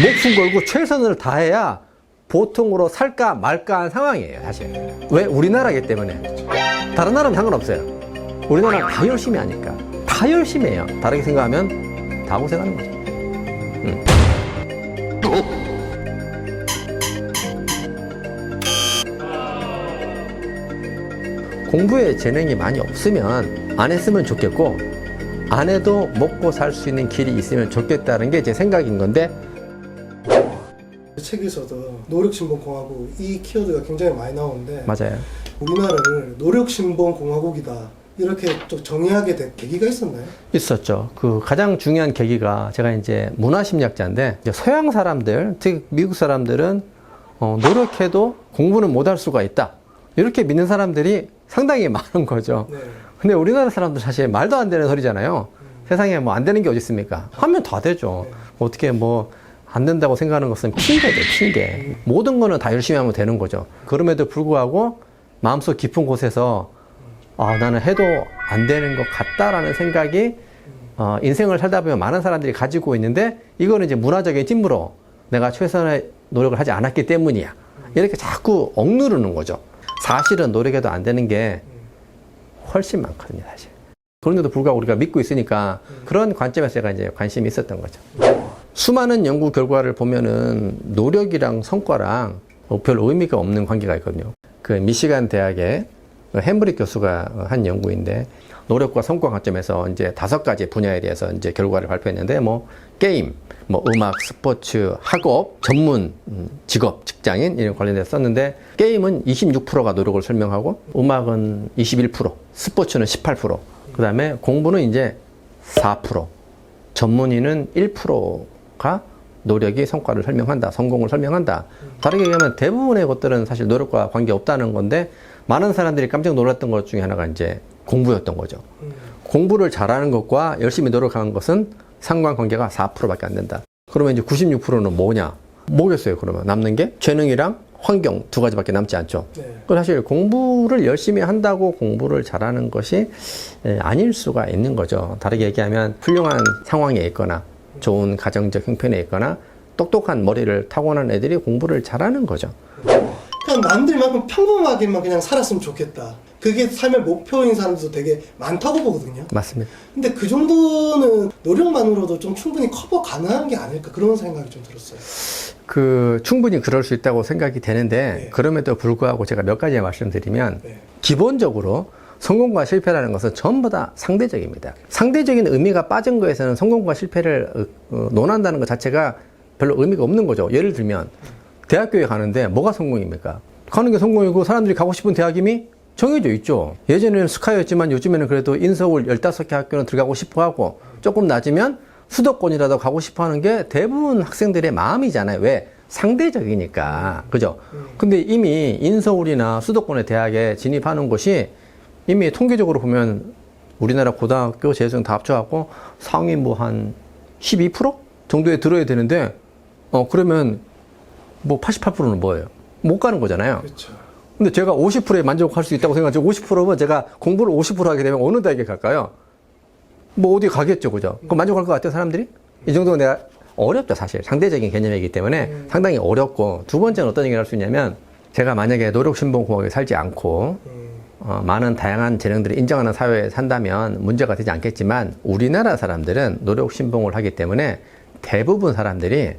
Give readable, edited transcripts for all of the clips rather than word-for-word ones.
목숨 걸고 최선을 다해야 보통으로 살까 말까 한 상황이에요, 사실. 왜? 우리나라이기 때문에. 다른 나라는 상관없어요. 우리나라는 다 열심히 하니까. 다 열심히 해요. 다르게 생각하면 다 고생하는 거죠. 공부에 재능이 많이 없으면 안 했으면 좋겠고, 안 해도 먹고 살 수 있는 길이 있으면 좋겠다는 게 제 생각인 건데, 책에서도 노력신봉공화국 이 키워드가 굉장히 많이 나오는데 맞아요. 우리나라를 노력신봉공화국이다 이렇게 좀 정의하게 된 계기가 있었나요? 있었죠. 그 가장 중요한 계기가, 제가 이제 문화심리학자인데, 이제 서양 사람들, 특히 미국 사람들은 노력해도 공부는 못할 수가 있다, 이렇게 믿는 사람들이 상당히 많은 거죠. 네. 근데 우리나라 사람들 사실 말도 안 되는 소리잖아요. 세상에 뭐 안 되는 게 어디 있습니까? 하면 다 되죠. 어떻게 뭐 안 된다고 생각하는 것은 핑계죠, 핑계. 모든 거는 다 열심히 하면 되는 거죠. 그럼에도 불구하고 마음속 깊은 곳에서 나는 해도 안 되는 것 같다라는 생각이 인생을 살다 보면 많은 사람들이 가지고 있는데, 이거는 이제 문화적인 찜으로 내가 최선의 노력을 하지 않았기 때문이야, 이렇게 자꾸 억누르는 거죠. 사실은 노력해도 안 되는 게 훨씬 많거든요, 사실. 그런데도 불구하고 우리가 믿고 있으니까 그런 관점에서 제가 이제 관심이 있었던 거죠. 수많은 연구 결과를 보면은 노력이랑 성과랑 별 의미가 없는 관계가 있거든요. 그 미시간 대학의 햄브릭 교수가 한 연구인데, 노력과 성과 관점에서 이제 5가지 분야에 대해서 이제 결과를 발표했는데, 뭐 게임, 뭐 음악, 스포츠, 학업, 전문 직업, 직장인 이런 관련해서 썼는데, 게임은 26%가 노력을 설명하고, 음악은 21%, 스포츠는 18%, 그 다음에 공부는 이제 4%, 전문의는 1%가 노력이 성과를 설명한다, 성공을 설명한다. 다르게 얘기하면 대부분의 것들은 사실 노력과 관계없다는 건데, 많은 사람들이 깜짝 놀랐던 것 중에 하나가 이제 공부였던 거죠. 공부를 잘하는 것과 열심히 노력하는 것은 상관관계가 4%밖에 안 된다. 그러면 이제 96%는 뭐냐? 뭐겠어요, 그러면? 남는 게 재능이랑 환경 2가지밖에 남지 않죠. 네. 사실 공부를 열심히 한다고 공부를 잘하는 것이 아닐 수가 있는 거죠. 다르게 얘기하면 훌륭한 상황에 있거나 좋은 가정적 형편에 있거나 똑똑한 머리를 타고난 애들이 공부를 잘하는 거죠. 그냥 남들만큼 평범하게만 그냥 살았으면 좋겠다. 그게 삶의 목표인 사람들도 되게 많다고 보거든요. 맞습니다. 근데 그 정도는 노력만으로도 좀 충분히 커버 가능한 게 아닐까, 그런 생각이 좀 들었어요. 충분히 그럴 수 있다고 생각이 되는데, 네. 그럼에도 불구하고 제가 몇 가지 말씀드리면, 네. 기본적으로 성공과 실패라는 것은 전부 다 상대적입니다. 상대적인 의미가 빠진 거에서는 성공과 실패를 논한다는 것 자체가 별로 의미가 없는 거죠. 예를 들면 대학교에 가는데 뭐가 성공입니까? 가는 게 성공이고, 사람들이 가고 싶은 대학임이 정해져 있죠. 예전에는 스카이였지만 요즘에는 그래도 인서울 15개 학교는 들어가고 싶어 하고, 조금 낮으면 수도권이라도 가고 싶어 하는 게 대부분 학생들의 마음이잖아요. 왜? 상대적이니까. 그죠? 근데 이미 인서울이나 수도권의 대학에 진입하는 것이 이미 통계적으로 보면 우리나라 고등학교 재수생 다 합쳐갖고 상위 뭐 한 12% 정도에 들어야 되는데, 그러면 뭐 88%는 뭐예요? 못 가는 거잖아요. 그렇죠. 근데 제가 50%에 만족할 수 있다고 생각하죠. 50%면 제가 공부를 50% 하게 되면 어느 대학에 갈까요? 뭐 어디 가겠죠, 그죠? 그럼 만족할 것 같아요, 사람들이? 이 정도는 내가 어렵죠, 사실. 상대적인 개념이기 때문에 상당히 어렵고, 두 번째는 어떤 얘기를 할 수 있냐면, 제가 만약에 노력신봉공화국에 살지 않고 많은 다양한 재능들을 인정하는 사회에 산다면 문제가 되지 않겠지만, 우리나라 사람들은 노력신봉을 하기 때문에 대부분 사람들이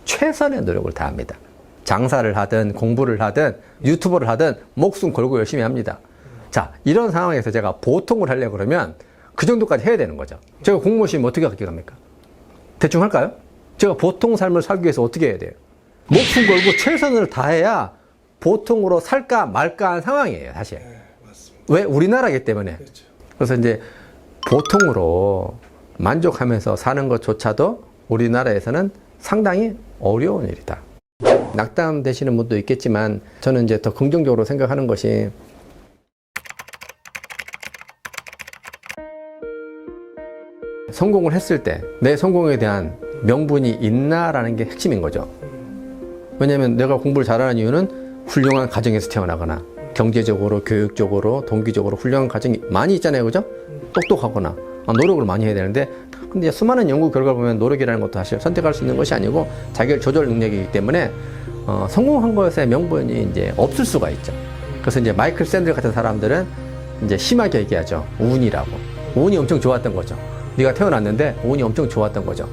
최선의 노력을 다합니다. 장사를 하든 공부를 하든 유튜버를 하든 목숨 걸고 열심히 합니다. 자, 이런 상황에서 제가 보통을 하려고 그러면 그 정도까지 해야 되는 거죠. 제가 공무원 시험 어떻게 합니까? 대충 할까요? 제가 보통 삶을 살기 위해서 어떻게 해야 돼요? 목숨 걸고 최선을 다해야 보통으로 살까 말까 한 상황이에요, 사실. 네, 맞습니다. 왜? 우리나라이기 때문에. 그렇죠. 그래서 이제 보통으로 만족하면서 사는 것조차도 우리나라에서는 상당히 어려운 일이다. 낙담되시는 분도 있겠지만, 저는 이제 더 긍정적으로 생각하는 것이, 성공을 했을 때 내 성공에 대한 명분이 있나라는 게 핵심인 거죠. 왜냐면 내가 공부를 잘하는 이유는 훌륭한 가정에서 태어나거나, 경제적으로, 교육적으로, 동기적으로 훌륭한 가정이 많이 있잖아요, 그죠? 똑똑하거나 노력을 많이 해야 되는데, 근데 수많은 연구 결과를 보면 노력이라는 것도 사실 선택할 수 있는 것이 아니고 자기 조절 능력이기 때문에 성공한 것의 명분이 이제 없을 수가 있죠. 그래서 이제 마이클 샌들 같은 사람들은 이제 심하게 얘기하죠. 운이라고. 운이 엄청 좋았던 거죠. 네가 태어났는데 운이 엄청 좋았던 거죠.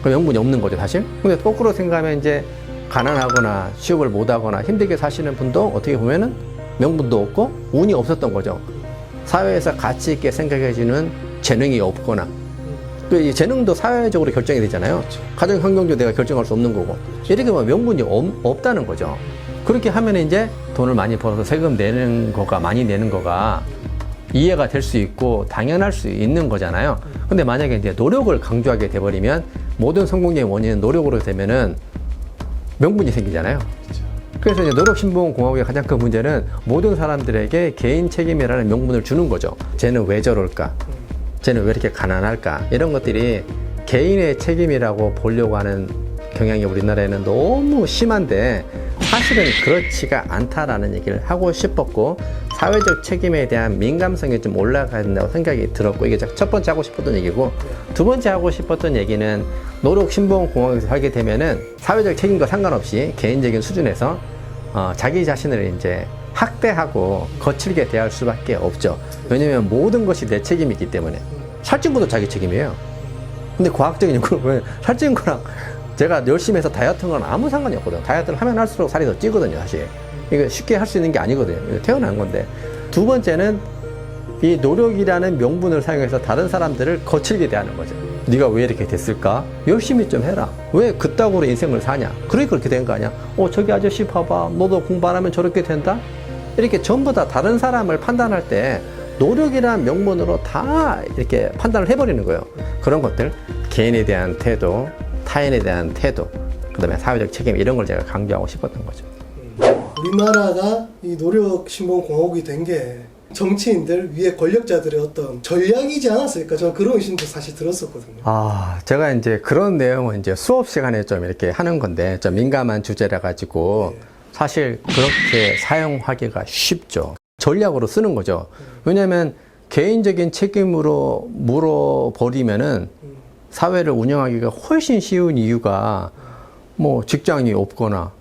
그 명분이 없는 거죠, 사실. 근데 거꾸로 생각하면 이제 가난하거나 취업을 못하거나 힘들게 사시는 분도 어떻게 보면은 명분도 없고 운이 없었던 거죠. 사회에서 가치 있게 생각해주는 재능이 없거나 또 이 재능도 사회적으로 결정이 되잖아요. 가정 환경도 내가 결정할 수 없는 거고 이렇게 보면 명분이 없다는 거죠. 그렇게 하면 이제 돈을 많이 벌어서 세금 내는 거가 많이 내는 거가 이해가 될 수 있고 당연할 수 있는 거잖아요. 근데 만약에 이제 노력을 강조하게 돼버리면 모든 성공의 원인은 노력으로 되면은 명분이 생기잖아요. 그래서 이제 노력신봉공학의 가장 큰 문제는 모든 사람들에게 개인 책임이라는 명분을 주는 거죠. 쟤는 왜 저럴까? 쟤는 왜 이렇게 가난할까? 이런 것들이 개인의 책임이라고 보려고 하는 경향이 우리나라에는 너무 심한데 사실은 그렇지가 않다라는 얘기를 하고 싶었고 사회적 책임에 대한 민감성이 좀 올라가야 된다고 생각이 들었고 이게 첫 번째 하고 싶었던 얘기고 두 번째 하고 싶었던 얘기는 노력신봉공학에서 하게 되면은 사회적 책임과 상관없이 개인적인 수준에서 자기 자신을 이제 학대하고 거칠게 대할 수밖에 없죠. 왜냐면 모든 것이 내 책임이기 때문에. 살찐 것도 자기 책임이에요. 근데 과학적인 연구를 보면 살찐 거랑 제가 열심히 해서 다이어트한 건 아무 상관이 없거든요. 다이어트를 하면 할수록 살이 더 찌거든요, 사실. 이거 쉽게 할 수 있는 게 아니거든요. 태어난 건데. 두 번째는 이 노력이라는 명분을 사용해서 다른 사람들을 거칠게 대하는 거죠. 네가 왜 이렇게 됐을까? 열심히 좀 해라. 왜 그따구로 인생을 사냐? 그러니까 그렇게 된 거 아니야? 저기 아저씨 봐봐. 너도 공부 안 하면 저렇게 된다? 이렇게 전부 다 다른 사람을 판단할 때 노력이라는 명분으로 다 이렇게 판단을 해버리는 거예요. 그런 것들, 개인에 대한 태도, 타인에 대한 태도, 그 다음에 사회적 책임 이런 걸 제가 강조하고 싶었던 거죠. 우리나라가 이 노력신봉공화국이 된 게 정치인들 위에 권력자들의 어떤 전략이지 않았을까? 저는 그런 의심도 사실 들었었거든요. 제가 이제 그런 내용은 이제 수업 시간에 좀 이렇게 하는 건데 좀 민감한 주제라 가지고 사실 그렇게 사용하기가 쉽죠. 전략으로 쓰는 거죠. 왜냐하면 개인적인 책임으로 물어버리면은 사회를 운영하기가 훨씬 쉬운 이유가 뭐 직장이 없거나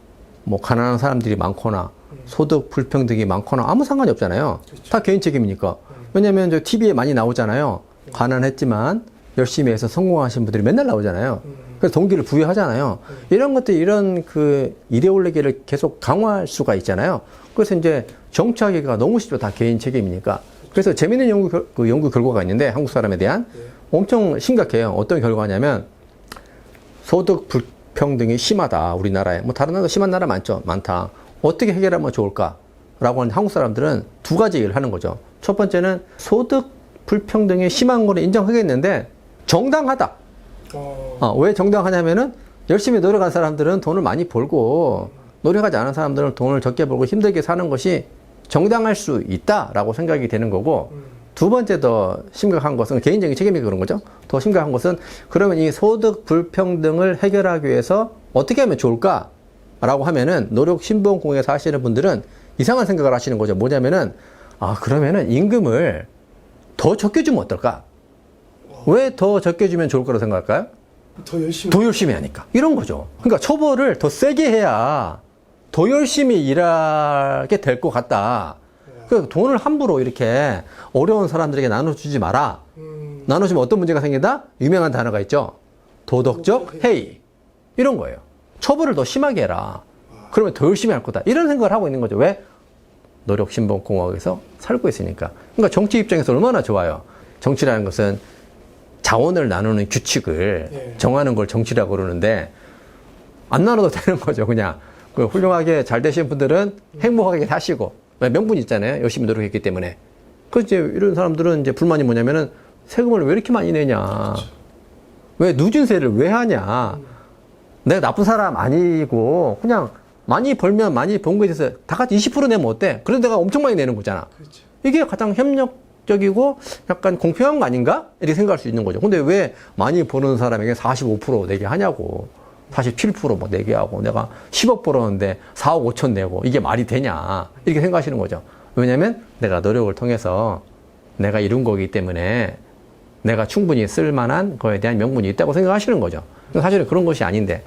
뭐 가난한 사람들이 많거나 소득 불평등이 많거나 아무 상관이 없잖아요. 그렇죠. 다 개인 책임이니까. 왜냐면 저 TV에 많이 나오잖아요. 가난했지만 열심히 해서 성공하신 분들이 맨날 나오잖아요. 그래서 동기를 부여하잖아요. 이런 것들, 이런 그 이데올로기를 계속 강화할 수가 있잖아요. 그래서 이제 정치하기가 너무 쉽죠. 다 개인 책임이니까. 그래서 재밌는 연구 결과가 있는데 한국 사람에 대한 엄청 심각해요. 어떤 결과냐면 소득 불평등이 심하다. 우리나라에. 뭐 다른 나라도 심한 나라 많다. 어떻게 해결하면 좋을까라고 하는 한국 사람들은 두 가지 얘기를 하는 거죠. 첫 번째는 소득 불평등이 심한 거는 인정하겠는데 정당하다. 왜 정당하냐면은 열심히 노력한 사람들은 돈을 많이 벌고 노력하지 않은 사람들은 돈을 적게 벌고 힘들게 사는 것이 정당할 수 있다라고 생각이 되는 거고 두 번째 더 심각한 것은 개인적인 책임이 그런 거죠. 더 심각한 것은 그러면 이 소득 불평등을 해결하기 위해서 어떻게 하면 좋을까? 라고 하면은 노력신봉공에서 하시는 분들은 이상한 생각을 하시는 거죠. 뭐냐면은 그러면은 임금을 더 적게 주면 어떨까? 왜 더 적게 주면 좋을 거라고 생각할까요? 더 열심히 하니까. 이런 거죠. 그러니까 처벌을 더 세게 해야 더 열심히 일하게 될 것 같다. 그러니까 돈을 함부로 이렇게 어려운 사람들에게 나눠주지 마라. 나눠주면 어떤 문제가 생긴다? 유명한 단어가 있죠. 도덕적 해이. 이런 거예요. 처벌을 더 심하게 해라. 그러면 더 열심히 할 거다. 이런 생각을 하고 있는 거죠. 왜? 노력신봉공화국에서 살고 있으니까. 그러니까 정치 입장에서 얼마나 좋아요. 정치라는 것은 자원을 나누는 규칙을 정하는 걸 정치라고 그러는데 안 나눠도 되는 거죠. 그냥 그 훌륭하게 잘 되신 분들은 행복하게 사시고 명분이 있잖아요. 열심히 노력했기 때문에. 그래서 이제 이런 사람들은 이제 불만이 뭐냐면은 세금을 왜 이렇게 많이 내냐. 왜 누진세를 왜 하냐. 내가 나쁜 사람 아니고 그냥 많이 벌면 많이 번 거에 대해서 다 같이 20% 내면 어때? 그래서 내가 엄청 많이 내는 거잖아. 그렇죠. 이게 가장 협력적이고 약간 공평한 거 아닌가? 이렇게 생각할 수 있는 거죠. 근데 왜 많이 버는 사람에게 45% 내게 하냐고. 47% 내게 하고 내가 10억 벌었는데 4억 5천 내고 이게 말이 되냐. 이렇게 생각하시는 거죠. 왜냐면 내가 노력을 통해서 내가 이룬 거기 때문에 내가 충분히 쓸 만한 거에 대한 명분이 있다고 생각하시는 거죠. 사실은 그런 것이 아닌데.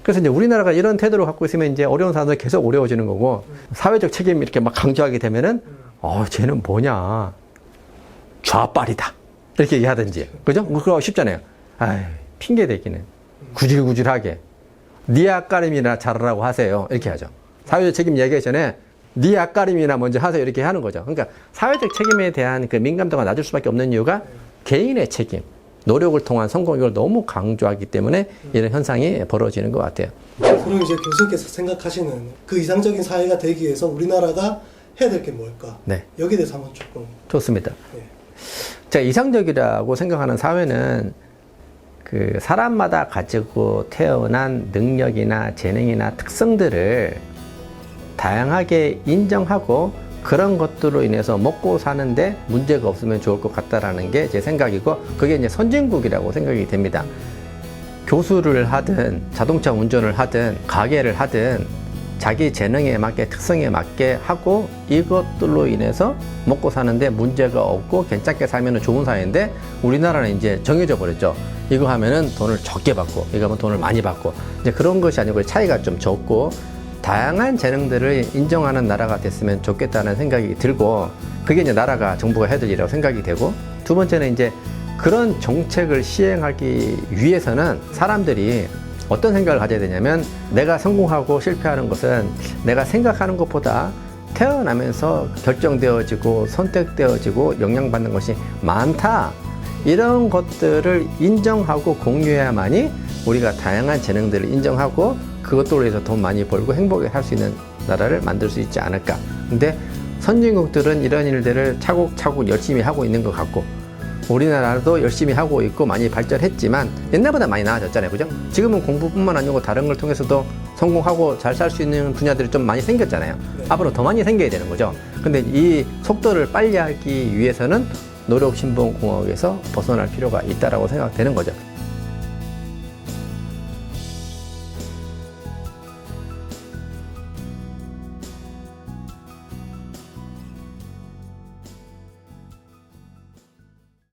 그래서 이제 우리나라가 이런 태도를 갖고 있으면 이제 어려운 사람들 계속 어려워지는 거고, 사회적 책임 이렇게 막 강조하게 되면은, 쟤는 뭐냐. 좌빨이다. 이렇게 얘기하든지. 그죠? 그거 쉽잖아요. 핑계 대기는. 구질구질하게. 네 앞가림이나 잘하라고 하세요. 이렇게 하죠. 사회적 책임 얘기하기 전에 네 앞가림이나 먼저 하세요. 이렇게 하는 거죠. 그러니까 사회적 책임에 대한 그 민감도가 낮을 수밖에 없는 이유가 개인의 책임, 노력을 통한 성공, 이걸 너무 강조하기 때문에 이런 현상이 벌어지는 것 같아요. 그럼 이제 교수님께서 생각하시는 그 이상적인 사회가 되기 위해서 우리나라가 해야 될 게 뭘까? 네. 여기에 대해서 한번 조금. 좋습니다. 네. 제가 이상적이라고 생각하는 사회는 그 사람마다 가지고 태어난 능력이나 재능이나 특성들을 다양하게 인정하고 그런 것들로 인해서 먹고 사는데 문제가 없으면 좋을 것 같다라는 게 제 생각이고, 그게 이제 선진국이라고 생각이 됩니다. 교수를 하든 자동차 운전을 하든 가게를 하든 자기 재능에 맞게 특성에 맞게 하고 이것들로 인해서 먹고 사는데 문제가 없고 괜찮게 살면 좋은 사회인데, 우리나라는 이제 정해져 버렸죠. 이거 하면은 돈을 적게 받고 이거 하면 돈을 많이 받고, 이제 그런 것이 아니고 차이가 좀 적고 다양한 재능들을 인정하는 나라가 됐으면 좋겠다는 생각이 들고, 그게 이제 나라가 정부가 해야 될 일이라고 생각이 되고, 두 번째는 이제 그런 정책을 시행하기 위해서는 사람들이 어떤 생각을 가져야 되냐면, 내가 성공하고 실패하는 것은 내가 생각하는 것보다 태어나면서 결정되어지고 선택되어지고 영향받는 것이 많다. 이런 것들을 인정하고 공유해야만이 우리가 다양한 재능들을 인정하고 그것들로 해서 돈 많이 벌고 행복하게 살 수 있는 나라를 만들 수 있지 않을까. 근데 선진국들은 이런 일들을 차곡차곡 열심히 하고 있는 것 같고, 우리나라도 열심히 하고 있고 많이 발전했지만 옛날보다 많이 나아졌잖아요. 그죠? 지금은 공부뿐만 아니고 다른 걸 통해서도 성공하고 잘 살 수 있는 분야들이 좀 많이 생겼잖아요. 네. 앞으로 더 많이 생겨야 되는 거죠. 근데 이 속도를 빨리 하기 위해서는 노력신봉공학에서 벗어날 필요가 있다라고 생각되는 거죠.